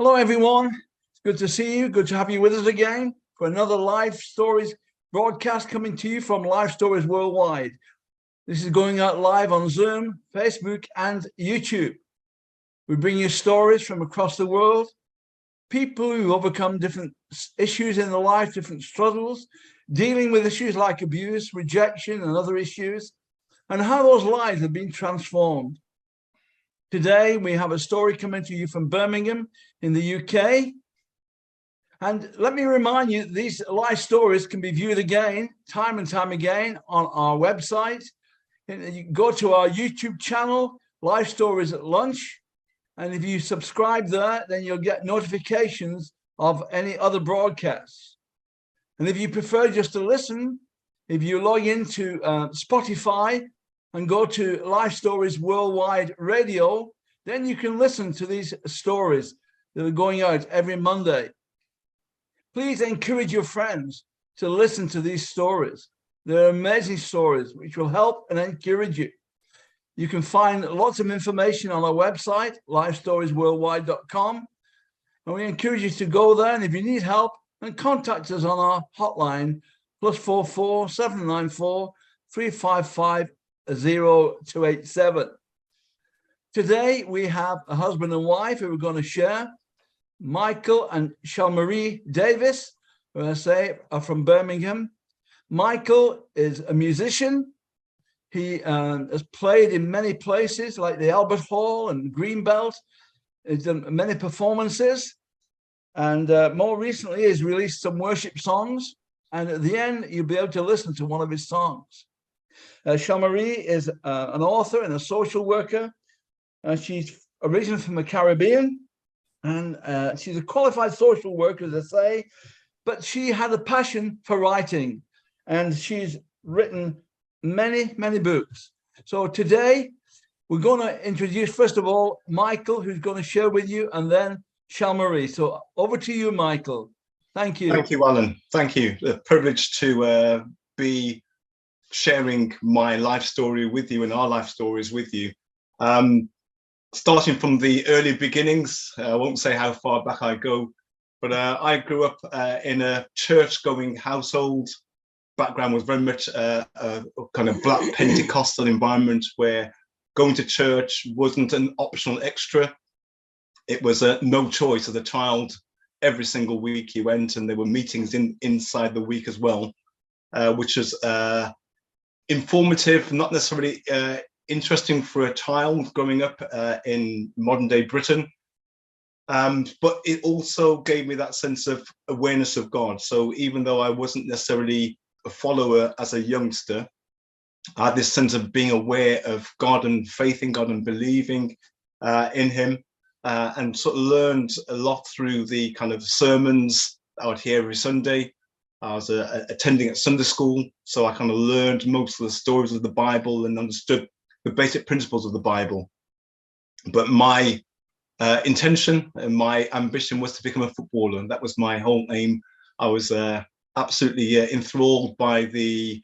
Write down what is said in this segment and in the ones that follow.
Hello, everyone. It's good to see you. Good to have you with us again for another Life Stories broadcast coming to you from Life Stories Worldwide. This is going out live on Zoom, Facebook, and YouTube. We bring you stories from across the world, people who overcome different issues in their life, different struggles, dealing with issues like abuse, rejection, and other issues, and how those lives have been transformed. Today, we have a story coming to you from Birmingham in the UK. And let me remind you, these life stories can be viewed again, time and time again, on our website. You can go to our YouTube channel, Life Stories at Lunch. And if you subscribe there, then you'll get notifications of any other broadcasts. And if you prefer just to listen, if you log into Spotify and go to Life Stories Worldwide Radio, then you can listen to these stories that are going out every Monday. Please encourage your friends to listen to these stories. They're amazing stories which will help and encourage you. You can find lots of information on our website, lifestoriesworldwide.com. And we encourage you to go there. And if you need help, then contact us on our hotline, +44 794 355 0287. Today, we have a husband and wife who are going to share. Michael and Chalmere Davis, who I say are from Birmingham. Michael is a musician. He has played in many places like the Albert Hall and Greenbelt. He's done many performances. And more recently, he's released some worship songs. And at the end, you'll be able to listen to one of his songs. Chalmere is an author and a social worker. She's originally from the Caribbean, and she's a qualified social worker, as I say, but she had a passion for writing, and she's written many, many books. So today, we're going to introduce, first of all, Michael, who's going to share with you, and then Chalmere. So over to you, Michael. Thank you. Thank you, Alan. Thank you. A privilege to be sharing my life story with you and our life stories with you. Starting from the early beginnings, I won't say how far back I go, but I grew up in a church-going household. Background was very much a kind of black Pentecostal environment where going to church wasn't an optional extra. It was no choice as a child. Every single week you went, and there were meetings inside the week as well, which was informative, not necessarily interesting for a child growing up in modern day Britain. But it also gave me that sense of awareness of God. So even though I wasn't necessarily a follower as a youngster, I had this sense of being aware of God and faith in God and believing in him, and sort of learned a lot through the kind of sermons I would hear every Sunday. I was attending at Sunday school, so I kind of learned most of the stories of the Bible and understood the basic principles of the Bible. But my intention and my ambition was to become a footballer. That was my whole aim. I was absolutely enthralled by the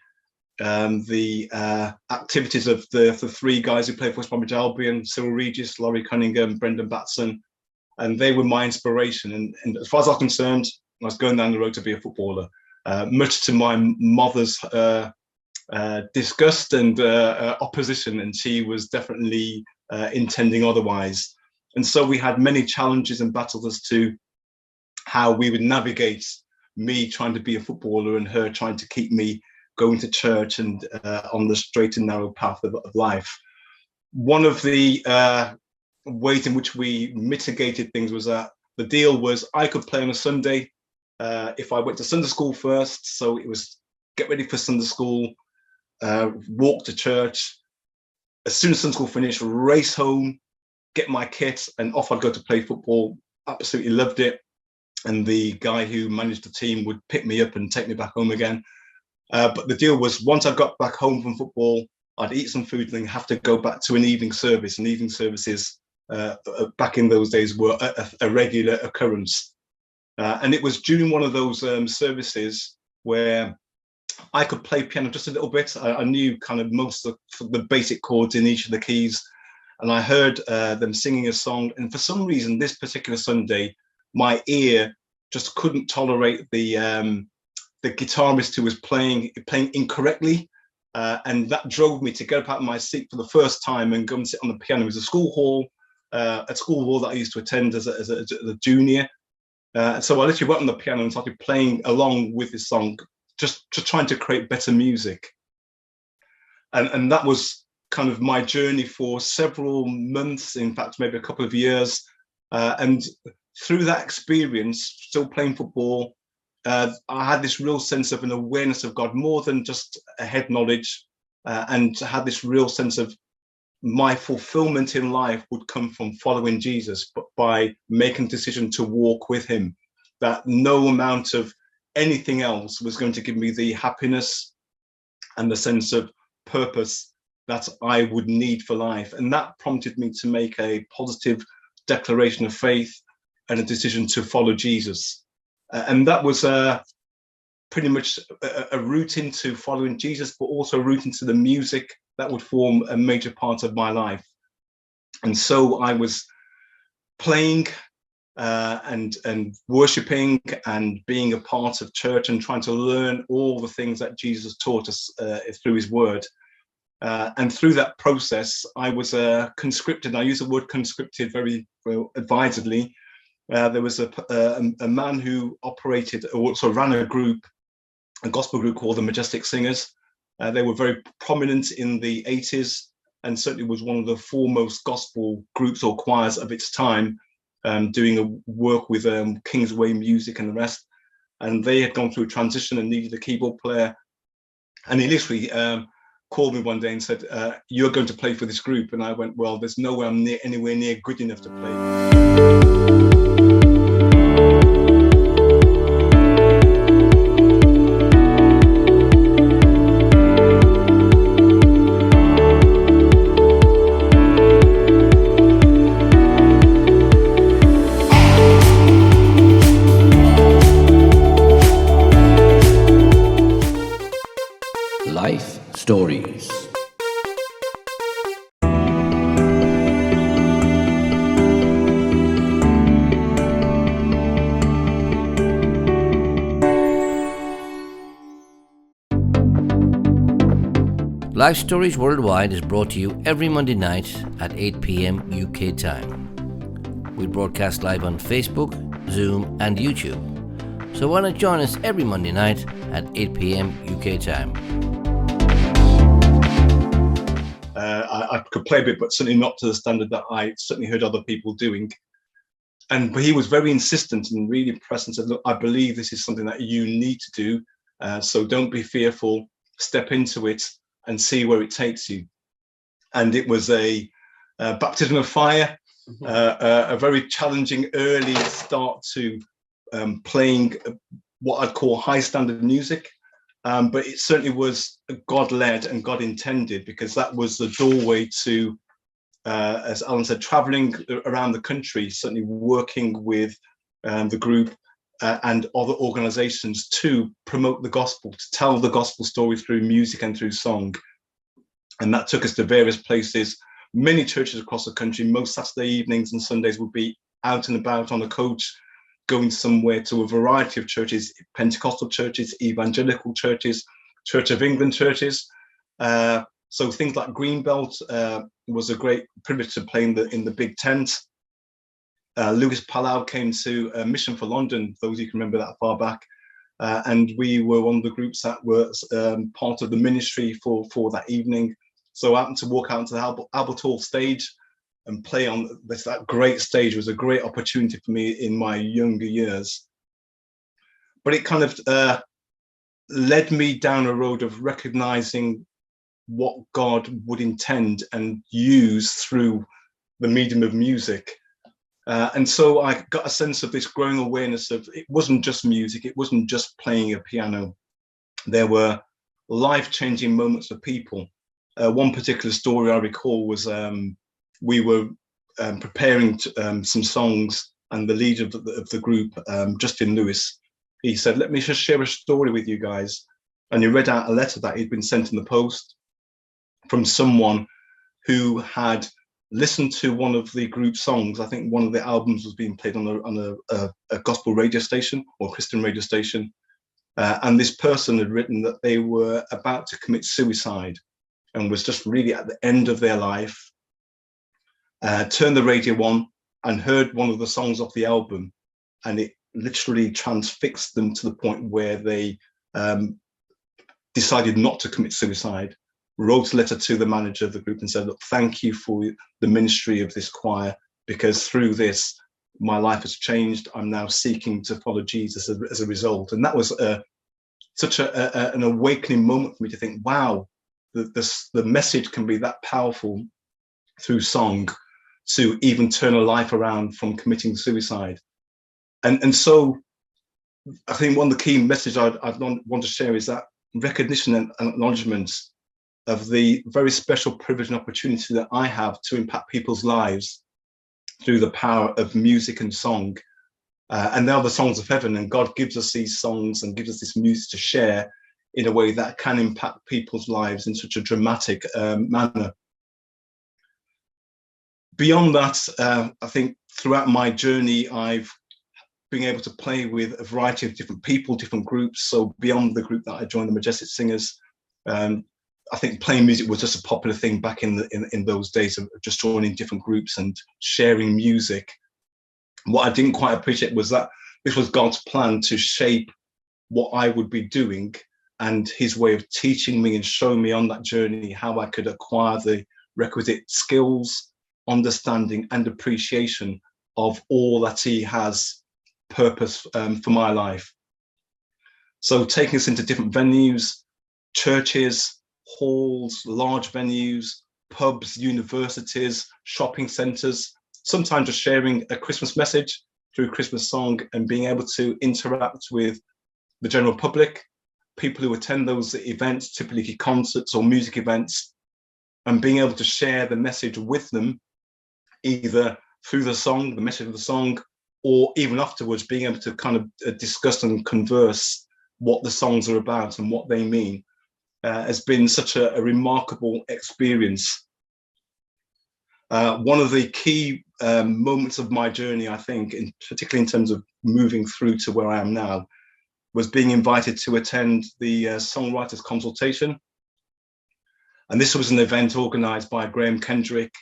activities of the three guys who played for West Bromwich Albion: Cyril Regis, Laurie Cunningham, Brendan Batson, and they were my inspiration. And as far as I was concerned, I was going down the road to be a footballer. Much to my mother's disgust and opposition, and she was definitely intending otherwise. And so we had many challenges and battles as to how we would navigate me trying to be a footballer and her trying to keep me going to church and on the straight and narrow path of life. One of the ways in which we mitigated things was that the deal was I could play on a Sunday if I went to Sunday school first. So it was get ready for Sunday school, walk to church. As soon as Sunday school finished, race home, get my kit, and off I'd go to play football. Absolutely loved it. And the guy who managed the team would pick me up and take me back home again. But the deal was once I got back home from football, I'd eat some food and then have to go back to an evening service. And evening services back in those days were a regular occurrence. And it was during one of those services where I could play piano just a little bit. I knew kind of most of the basic chords in each of the keys. And I heard them singing a song. And for some reason, this particular Sunday, my ear just couldn't tolerate the guitarist who was playing incorrectly. And that drove me to get up out of my seat for the first time and go and sit on the piano. It was a school hall that I used to attend as a junior. So I literally went on the piano and started playing along with this song, just trying to create better music. And that was kind of my journey for several months, in fact, maybe a couple of years. And through that experience, still playing football, I had this real sense of an awareness of God, more than just a head knowledge, and had this real sense of my fulfillment in life would come from following Jesus, but by making a decision to walk with him, that no amount of anything else was going to give me the happiness and the sense of purpose that I would need for life. And that prompted me to make a positive declaration of faith and a decision to follow Jesus. And that was pretty much a route into following Jesus, but also a route into the music that would form a major part of my life. And so I was playing and worshiping and being a part of church and trying to learn all the things that Jesus taught us through his word. And through that process, I was conscripted. I use the word conscripted very well advisedly. There was a man who operated, or sort of ran a gospel group called the Majestic Singers. They were very prominent in the 80s and certainly was one of the foremost gospel groups or choirs of its time, doing a work with Kingsway Music and the rest. And they had gone through a transition and needed a keyboard player. And he literally called me one day and said, "You're going to play for this group." And I went, "Well, there's no way I'm anywhere near good enough to play." Life Stories. Life Stories Worldwide is brought to you every Monday night at 8 p.m. UK time. We broadcast live on Facebook, Zoom and YouTube. So why not join us every Monday night at 8 p.m. UK time. I could play a bit, but certainly not to the standard that I certainly heard other people doing. But he was very insistent and really impressed and said, "Look, I believe this is something that you need to do. So don't be fearful, step into it and see where it takes you." And it was a baptism of fire, a very challenging early start to playing what I'd call high standard music. But it certainly was God-led and God-intended, because that was the doorway to, as Alan said, traveling around the country, certainly working with the group and other organizations to promote the gospel, to tell the gospel story through music and through song. And that took us to various places, many churches across the country. Most Saturday evenings and Sundays would be out and about on a coach, going somewhere to a variety of churches, Pentecostal churches, evangelical churches, Church of England churches. So things like Greenbelt was a great privilege to play in the big tent. Lewis Palau came to Mission for London, those you can remember that far back. And we were one of the groups that were part of the ministry for that evening. So I happened to walk out into the Albert Hall stage and play on that great stage. It was a great opportunity for me in my younger years. But it kind of led me down a road of recognizing what God would intend and use through the medium of music. And so I got a sense of this growing awareness of it wasn't just music, it wasn't just playing a piano. There were life-changing moments for people. One particular story I recall was we were preparing some songs, and the leader of the group, Justin Lewis, he said, "Let me just share a story with you guys." And he read out a letter that he'd been sent in the post from someone who had listened to one of the group songs. I think one of the albums was being played on a gospel radio station or Christian radio station. And this person had written that they were about to commit suicide and was just really at the end of their life. Turned the radio on and heard one of the songs off the album, and it literally transfixed them to the point where they decided not to commit suicide. Wrote a letter to the manager of the group and said, look, thank you for the ministry of this choir, because through this, my life has changed. I'm now seeking to follow Jesus as a result. And that was such an awakening moment for me to think, wow, the message can be that powerful through song to even turn a life around from committing suicide. And so I think one of the key messages I'd want to share is that recognition and acknowledgement of the very special privilege and opportunity that I have to impact people's lives through the power of music and song. And they are the songs of heaven, and God gives us these songs and gives us this music to share in a way that can impact people's lives in such a dramatic manner. Beyond that, I think throughout my journey, I've been able to play with a variety of different people, different groups. So beyond the group that I joined, the Majestic Singers, I think playing music was just a popular thing back in those days of just joining different groups and sharing music. What I didn't quite appreciate was that this was God's plan to shape what I would be doing, and his way of teaching me and showing me on that journey how I could acquire the requisite skills, understanding and appreciation of all that he has purpose for my life. So taking us into different venues, churches, halls, large venues, pubs, universities, shopping centres, sometimes just sharing a Christmas message through Christmas song and being able to interact with the general public, people who attend those events, typically concerts or music events, and being able to share the message with them, either through the song, the message of the song, or even afterwards being able to kind of discuss and converse what the songs are about and what they mean, has been such a remarkable experience. One of the key moments of my journey, I think, particularly in terms of moving through to where I am now, was being invited to attend the songwriters consultation. And this was an event organised by Graham Kendrick,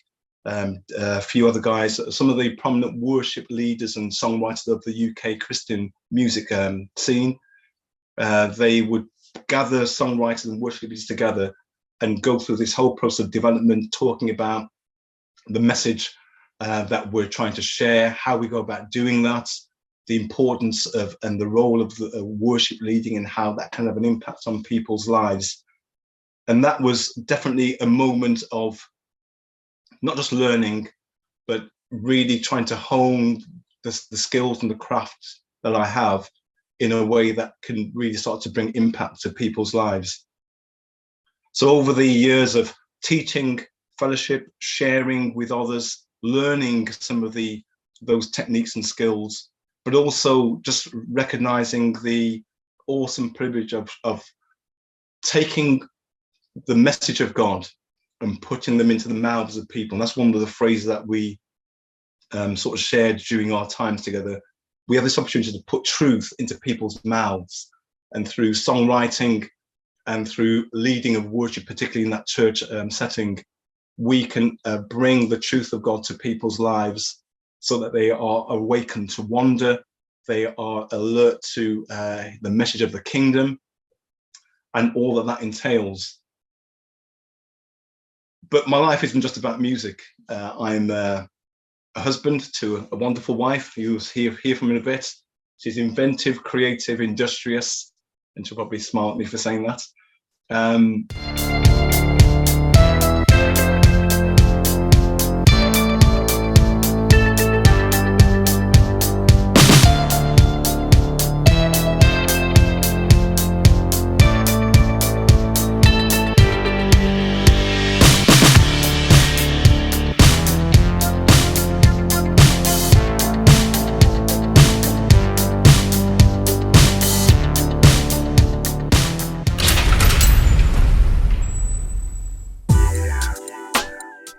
a few other guys, some of the prominent worship leaders and songwriters of the UK Christian music scene. They would gather songwriters and worship leaders together and go through this whole process of development, talking about the message that we're trying to share, how we go about doing that, the importance of and the role of the worship leading and how that can have an impact on people's lives. And that was definitely a moment of not just learning, but really trying to hone the skills and the craft that I have in a way that can really start to bring impact to people's lives. So over the years of teaching, fellowship, sharing with others, learning some of those techniques and skills, but also just recognizing the awesome privilege of taking the message of God and putting them into the mouths of people. And that's one of the phrases that we sort of shared during our times together. We have this opportunity to put truth into people's mouths, and through songwriting and through leading of worship, particularly in that church setting, we can bring the truth of God to people's lives so that they are awakened to wonder, they are alert to the message of the kingdom and all that entails. But my life isn't just about music. I'm a husband to a wonderful wife who's here from in a bit. She's inventive, creative, industrious, and she'll probably smile at me for saying that.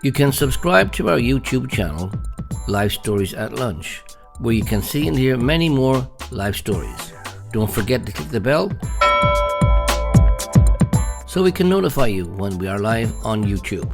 You can subscribe to our YouTube channel, Life Stories at Lunch, where you can see and hear many more life stories. Don't forget to click the bell so we can notify you when we are live on YouTube.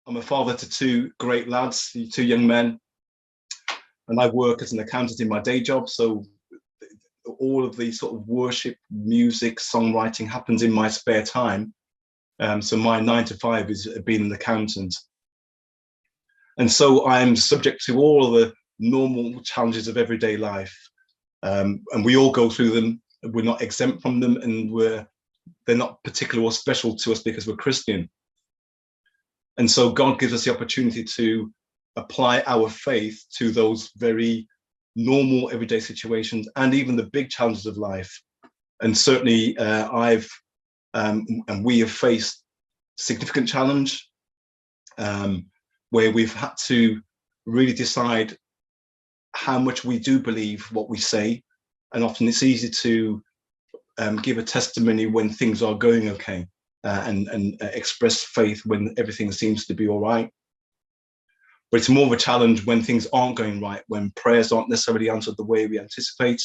I'm a father to two great lads, two young men, and I work as an accountant in my day job. So all of the sort of worship, music, songwriting happens in my spare time. So my 9 to 5 is being an accountant. And so I'm subject to all of the normal challenges of everyday life. And we all go through them. We're not exempt from them, and they're not particular or special to us because we're Christian. And so God gives us the opportunity to apply our faith to those very normal everyday situations and even the big challenges of life. And certainly and we have faced significant challenge where we've had to really decide how much we do believe what we say. And often it's easy to give a testimony when things are going okay. And express faith when everything seems to be all right. But it's more of a challenge when things aren't going right, when prayers aren't necessarily answered the way we anticipate,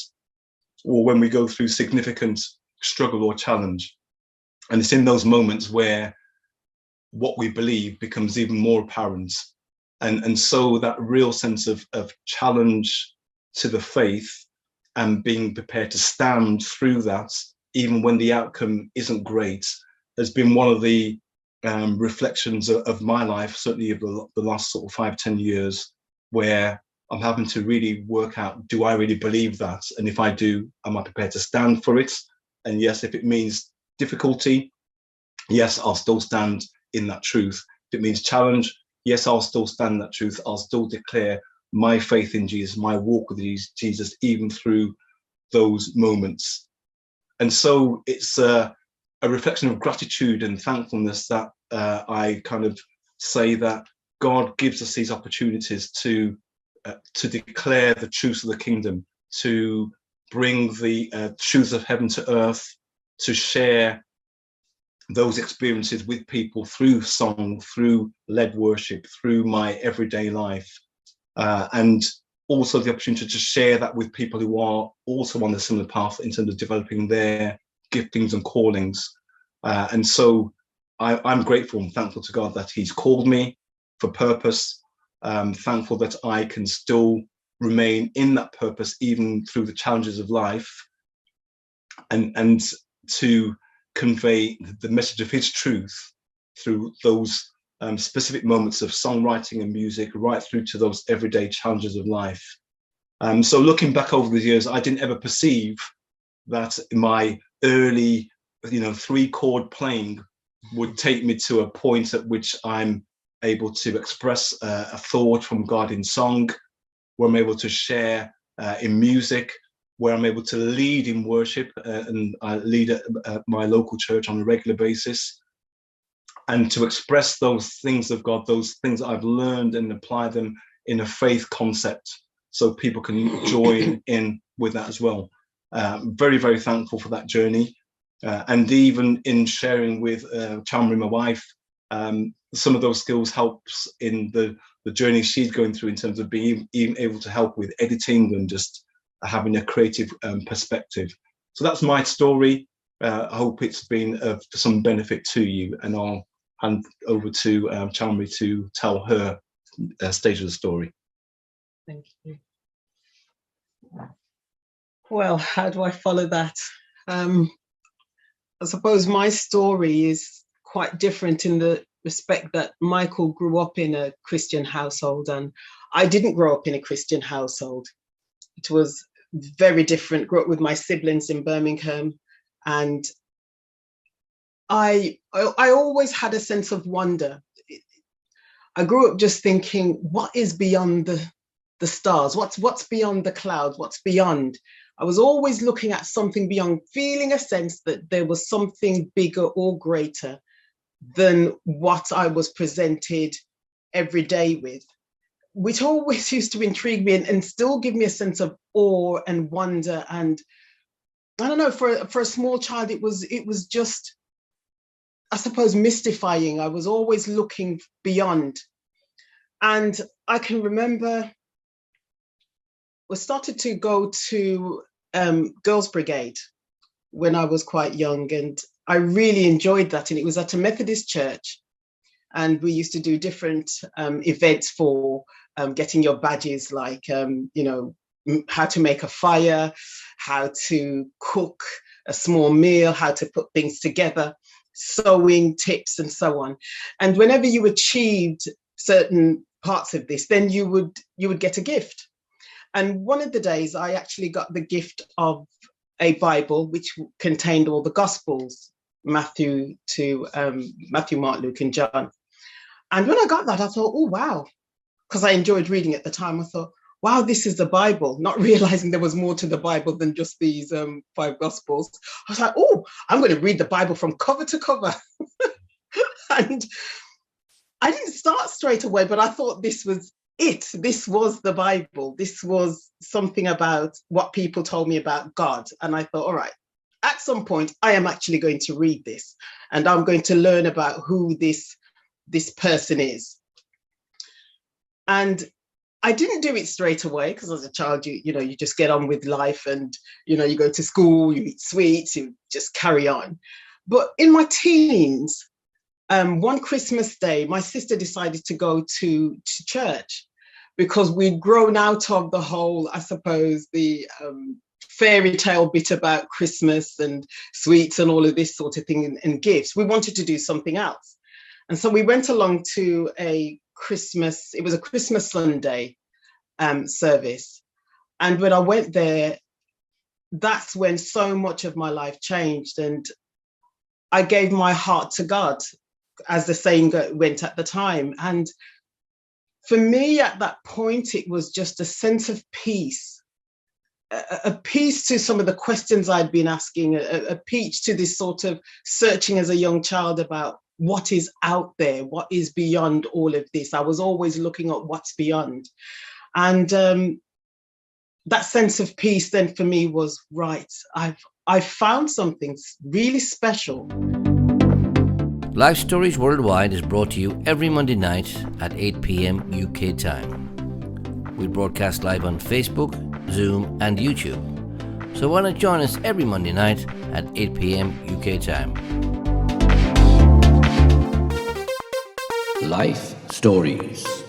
or when we go through significant struggle or challenge. And it's in those moments where what we believe becomes even more apparent. And so that real sense of challenge to the faith and being prepared to stand through that, even when the outcome isn't great, has been one of the reflections of my life, certainly of the last sort of 5-10 years, where I'm having to really work out, do I really believe that? And if I do, am I prepared to stand for it? And yes, if it means difficulty, yes, I'll still stand in that truth. If it means challenge, yes, I'll still stand in that truth. I'll still declare my faith in Jesus, my walk with Jesus, even through those moments. And so it's a reflection of gratitude and thankfulness that I kind of say that God gives us these opportunities to declare the truths of the kingdom, to bring the truths of heaven to earth, to share those experiences with people through song, through led worship, through my everyday life, and also the opportunity to share that with people who are also on the similar path in terms of developing their giftings and callings. And so I'm grateful and thankful to God that he's called me for purpose. Thankful that I can still remain in that purpose even through the challenges of life, and to convey the message of his truth through those specific moments of songwriting and music, right through to those everyday challenges of life. So looking back over the years, I didn't ever perceive that my early, 3-chord playing would take me to a point at which I'm able to express a thought from God in song, where I'm able to share in music, where I'm able to lead in worship, and I lead at my local church on a regular basis. and to express those things of God, those things that I've learned, and apply them in a faith concept so people can join in with that as well. Very, very thankful for that journey. And even in sharing with Chalmere, my wife, some of those skills helps in the journey she's going through in terms of being even able to help with editing and just having a creative perspective. So that's my story. I hope it's been of some benefit to you, and I'll hand over to Chalmere to tell her stage of the story. Thank you. Well, how do I follow that? I suppose my story is quite different in the respect that Michael grew up in a Christian household, and I didn't grow up in a Christian household. It was very different. Grew up with my siblings in Birmingham, and I always had a sense of wonder. I grew up just thinking, what is beyond the stars? What's beyond the clouds? What's beyond? I was always looking at something beyond, feeling a sense that there was something bigger or greater than what I was presented every day with, which always used to intrigue me and still give me a sense of awe and wonder. And I don't know, for a small child, it was just, I suppose, mystifying. I was always looking beyond. And I can remember we started to go to Girls' Brigade when I was quite young, and I really enjoyed that. And it was at a Methodist church, and we used to do different events for getting your badges, like, how to make a fire, how to cook a small meal, how to put things together, sewing tips and so on. And whenever you achieved certain parts of this, then you would get a gift. And one of the days I actually got the gift of a Bible which contained all the Gospels, Matthew, Mark, Luke, and John. And when I got that, I thought, oh, wow, because I enjoyed reading at the time. I thought, wow, this is the Bible, not realizing there was more to the Bible than just these 5 Gospels. I was like, oh, I'm going to read the Bible from cover to cover. And I didn't start straight away, but I thought this was it. This was the Bible. This was something about what people told me about God. And I thought, all right, at some point, I am actually going to read this, and I'm going to learn about who this person is. And I didn't do it straight away, because as a child, you just get on with life, and, you go to school, you eat sweets, you just carry on. But in my teens, one Christmas day, my sister decided to go to church, because we'd grown out of the whole, I suppose, the fairy tale bit about Christmas and sweets and all of this sort of thing and gifts. We wanted to do something else. And so we went along to it was a Christmas Sunday service. And when I went there, that's when so much of my life changed. And I gave my heart to God, as the saying went at the time. And for me at that point, it was just a sense of peace, a peace to some of the questions I'd been asking, a peace to this sort of searching as a young child about what is out there, what is beyond all of this. I was always looking at what's beyond. And that sense of peace then for me was, right, I've found something really special. Life Stories Worldwide is brought to you every Monday night at 8 p.m. UK time. We broadcast live on Facebook, Zoom, and YouTube. So why not join us every Monday night at 8 p.m. UK time? Life Stories.